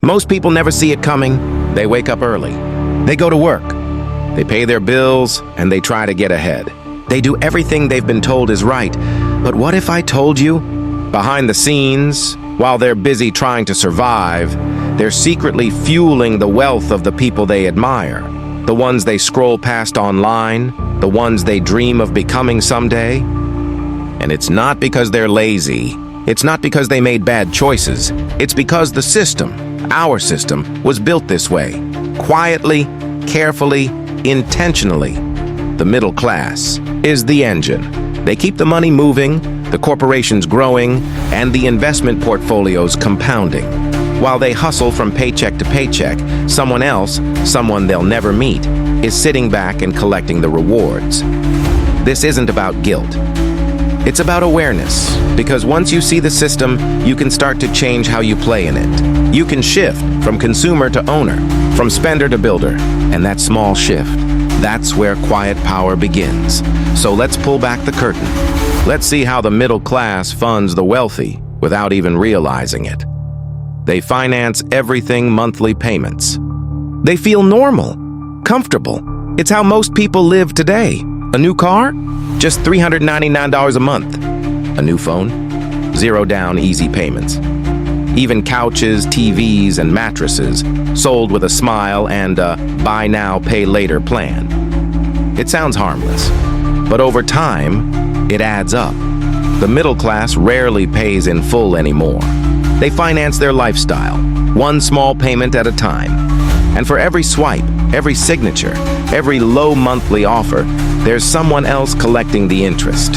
Most people never see it coming. They wake up early. They go to work. They pay their bills, and they try to get ahead. They do everything they've been told is right. But what if I told you? Behind the scenes, while they're busy trying to survive, they're secretly fueling the wealth of the people they admire. The ones they scroll past online, the ones they dream of becoming someday. And it's not because they're lazy. It's not because they made bad choices. It's because the system, our system, was built this way. Quietly, carefully, intentionally. The middle class is the engine. They keep the money moving, the corporations growing, and the investment portfolios compounding. While they hustle from paycheck to paycheck, someone else, someone they'll never meet, is sitting back and collecting the rewards. This isn't about guilt. It's about awareness, because once you see the system, you can start to change how you play in it. You can shift from consumer to owner, from spender to builder, and that small shift, that's where quiet power begins. So let's pull back the curtain. Let's see how the middle class funds the wealthy without even realizing it. They finance everything monthly payments. They feel normal, comfortable. It's how most people live today. A new car? Just $399 a month. A new phone? 0 down, easy payments. Even couches, TVs, and mattresses sold with a smile and a buy now, pay later plan. It sounds harmless, but over time, it adds up. The middle class rarely pays in full anymore. They finance their lifestyle, one small payment at a time. And for every swipe, every signature, every low monthly offer, there's someone else collecting the interest.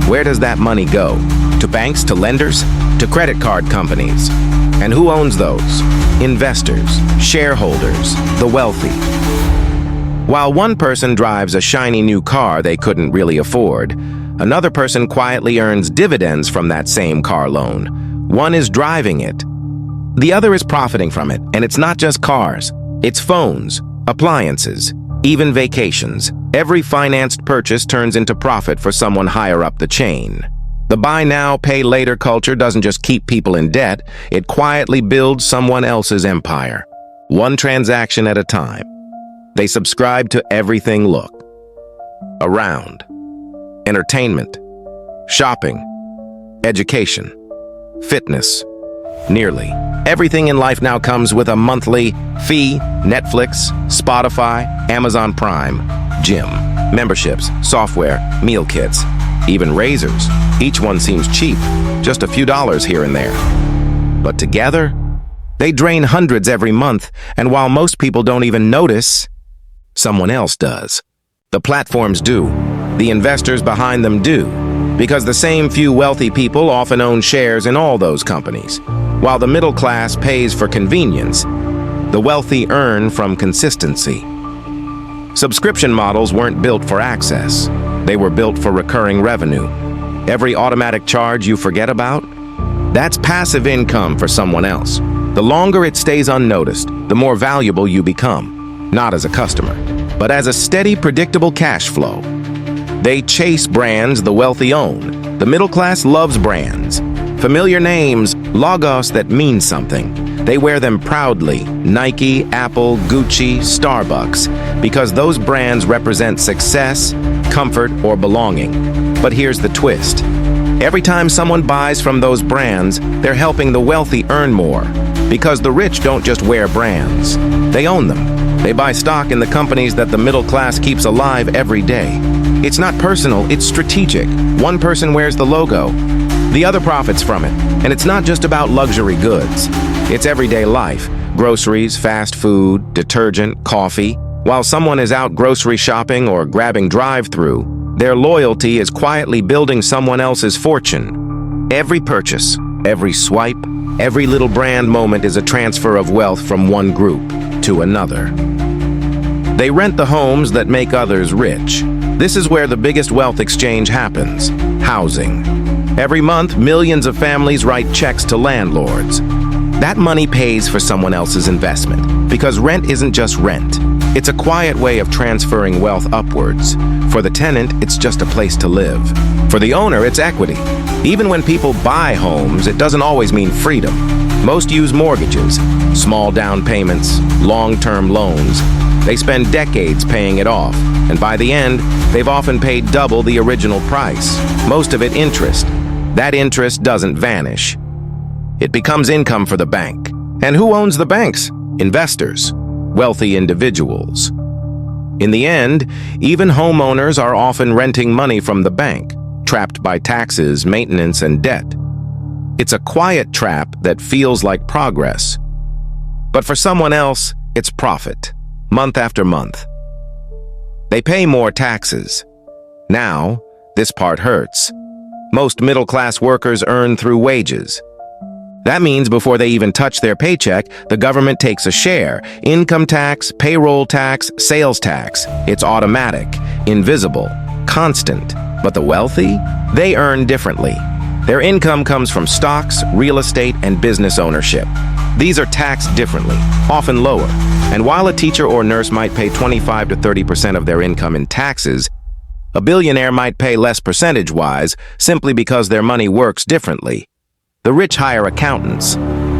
Where does that money go? To banks, to lenders, to credit card companies? And who owns those? Investors, shareholders, the wealthy. While one person drives a shiny new car they couldn't really afford, another person quietly earns dividends from that same car loan. One is driving it. The other is profiting from it, and it's not just cars. It's phones, appliances, even vacations. Every financed purchase turns into profit for someone higher up the chain. The buy now, pay later culture doesn't just keep people in debt, it quietly builds someone else's empire. One transaction at a time. They subscribe to everything look around. Entertainment, shopping, education, fitness. Nearly everything in life now comes with a monthly fee. Netflix, Spotify, Amazon Prime, gym, memberships, software, meal kits, even razors. Each one seems cheap, just a few dollars here and there. But together, they drain hundreds every month, and while most people don't even notice, someone else does. The platforms do. The investors behind them do. Because the same few wealthy people often own shares in all those companies. While the middle class pays for convenience, the wealthy earn from consistency. Subscription models weren't built for access. They were built for recurring revenue. Every automatic charge you forget about, that's passive income for someone else. The longer it stays unnoticed, the more valuable you become, not as a customer, but as a steady, predictable cash flow. They chase brands the wealthy own. The middle class loves brands. Familiar names, logos that mean something. They wear them proudly. Nike, Apple, Gucci, Starbucks, because those brands represent success, comfort, or belonging. But here's the twist. Every time someone buys from those brands, they're helping the wealthy earn more. Because the rich don't just wear brands. They own them. They buy stock in the companies that the middle class keeps alive every day. It's not personal, it's strategic. One person wears the logo, the other profits from it. And it's not just about luxury goods. It's everyday life. Groceries, fast food, detergent, coffee. While someone is out grocery shopping or grabbing drive-through, their loyalty is quietly building someone else's fortune. Every purchase, every swipe, every little brand moment is a transfer of wealth from one group to another. They rent the homes that make others rich. This is where the biggest wealth exchange happens. Housing. Every month, millions of families write checks to landlords. That money pays for someone else's investment, because rent isn't just rent. It's a quiet way of transferring wealth upwards. For the tenant, it's just a place to live. For the owner, it's equity. Even when people buy homes, it doesn't always mean freedom. Most use mortgages, small down payments, long-term loans. They spend decades paying it off, and by the end, they've often paid double the original price, most of it interest. That interest doesn't vanish. It becomes income for the bank. And who owns the banks? Investors, wealthy individuals. In the end, even homeowners are often renting money from the bank, trapped by taxes, maintenance, and debt. It's a quiet trap that feels like progress. But for someone else, it's profit, month after month. They pay more taxes. Now, this part hurts. Most middle-class workers earn through wages. That means before they even touch their paycheck, the government takes a share. Income tax, payroll tax, sales tax. It's automatic, invisible, constant. But the wealthy? They earn differently. Their income comes from stocks, real estate, and business ownership. These are taxed differently, often lower. And while a teacher or nurse might pay 25 to 30% of their income in taxes, a billionaire might pay less percentage-wise simply because their money works differently. The rich hire accountants.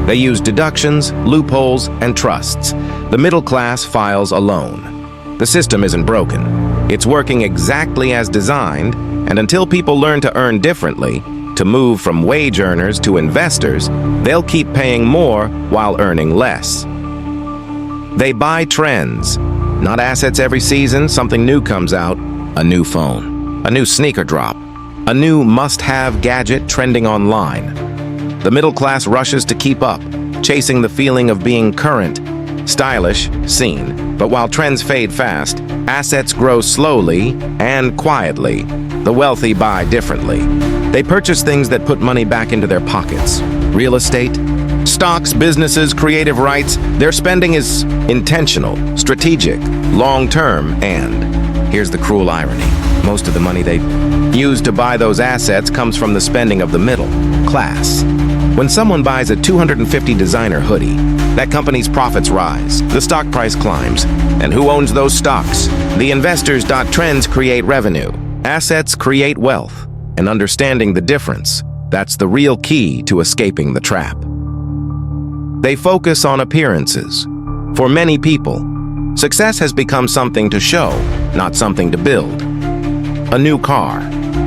They use deductions, loopholes, and trusts. The middle class files a loan. The system isn't broken. It's working exactly as designed, and until people learn to earn differently, to move from wage earners to investors, they'll keep paying more while earning less. They buy trends, not assets every season. Something new comes out, a new phone, a new sneaker drop, a new must-have gadget trending online. The middle class rushes to keep up, chasing the feeling of being current, stylish, seen. But while trends fade fast, assets grow slowly and quietly. The wealthy buy differently. They purchase things that put money back into their pockets. Real estate, stocks, businesses, creative rights. Their spending is intentional, strategic, long-term, and here's the cruel irony. Most of the money they use to buy those assets comes from the spending of the middle class. When someone buys a $250 designer hoodie, that company's profits rise, the stock price climbs. And who owns those stocks? The investors. Trends create revenue. Assets create wealth. And understanding the difference, that's the real key to escaping the trap. They focus on appearances. For many people, success has become something to show, not something to build. A new car,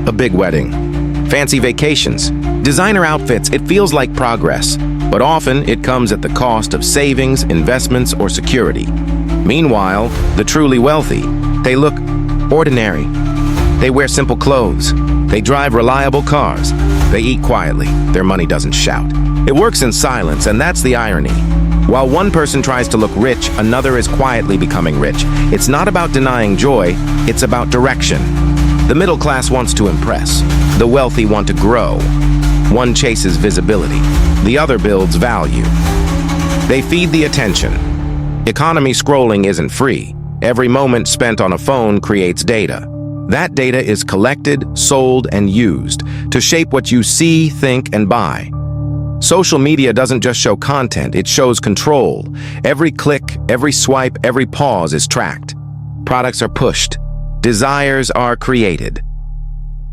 a big wedding, fancy vacations, designer outfits. It feels like progress, but often it comes at the cost of savings, investments, or security. Meanwhile, the truly wealthy, they look ordinary. They wear simple clothes. They drive reliable cars. They eat quietly. Their money doesn't shout. It works in silence, and that's the irony. While one person tries to look rich, another is quietly becoming rich. It's not about denying joy, it's about direction. The middle class wants to impress. The wealthy want to grow. One chases visibility. The other builds value. They feed the attention. Economy scrolling isn't free. Every moment spent on a phone creates data. That data is collected, sold, and used to shape what you see, think, and buy. Social media doesn't just show content, it shows control. Every click, every swipe, every pause is tracked. Products are pushed. Desires are created.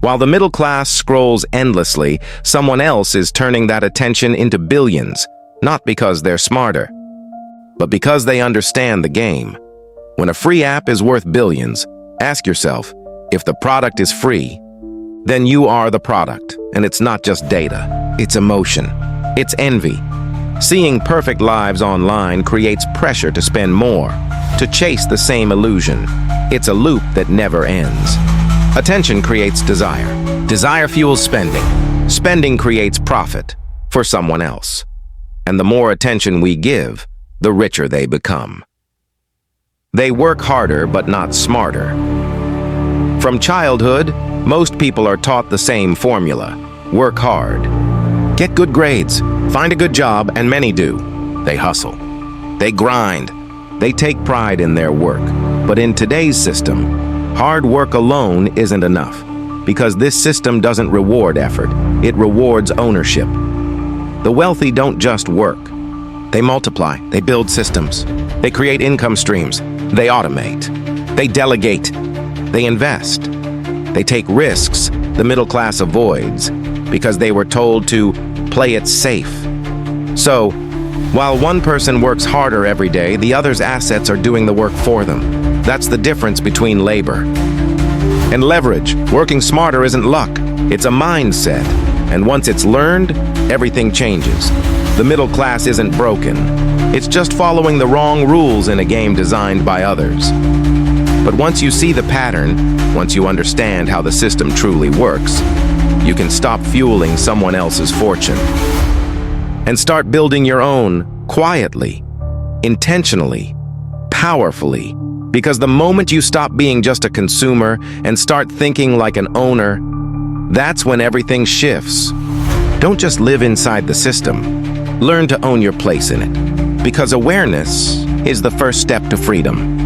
While the middle class scrolls endlessly, someone else is turning that attention into billions, not because they're smarter, but because they understand the game. When a free app is worth billions, ask yourself, if the product is free, then you are the product, and it's not just data, it's emotion, it's envy. Seeing perfect lives online creates pressure to spend more, to chase the same illusion. It's a loop that never ends. Attention creates desire. Desire fuels spending. Spending creates profit for someone else. And the more attention we give, the richer they become. They work harder but not smarter. From childhood, most people are taught the same formula. Work hard. Get good grades. Find a good job, and many do. They hustle. They grind. They take pride in their work. But in today's system, hard work alone isn't enough, because this system doesn't reward effort. It rewards ownership. The wealthy don't just work. They multiply. They build systems. They create income streams. They automate. They delegate. They invest. They take risks the middle class avoids because they were told to play it safe. So, while one person works harder every day, the other's assets are doing the work for them. That's the difference between labor and leverage. Working smarter isn't luck. It's a mindset. And once it's learned, everything changes. The middle class isn't broken. It's just following the wrong rules in a game designed by others. But once you see the pattern, once you understand how the system truly works, you can stop fueling someone else's fortune and start building your own quietly, intentionally, powerfully. Because the moment you stop being just a consumer and start thinking like an owner, that's when everything shifts. Don't just live inside the system. Learn to own your place in it. Because awareness is the first step to freedom.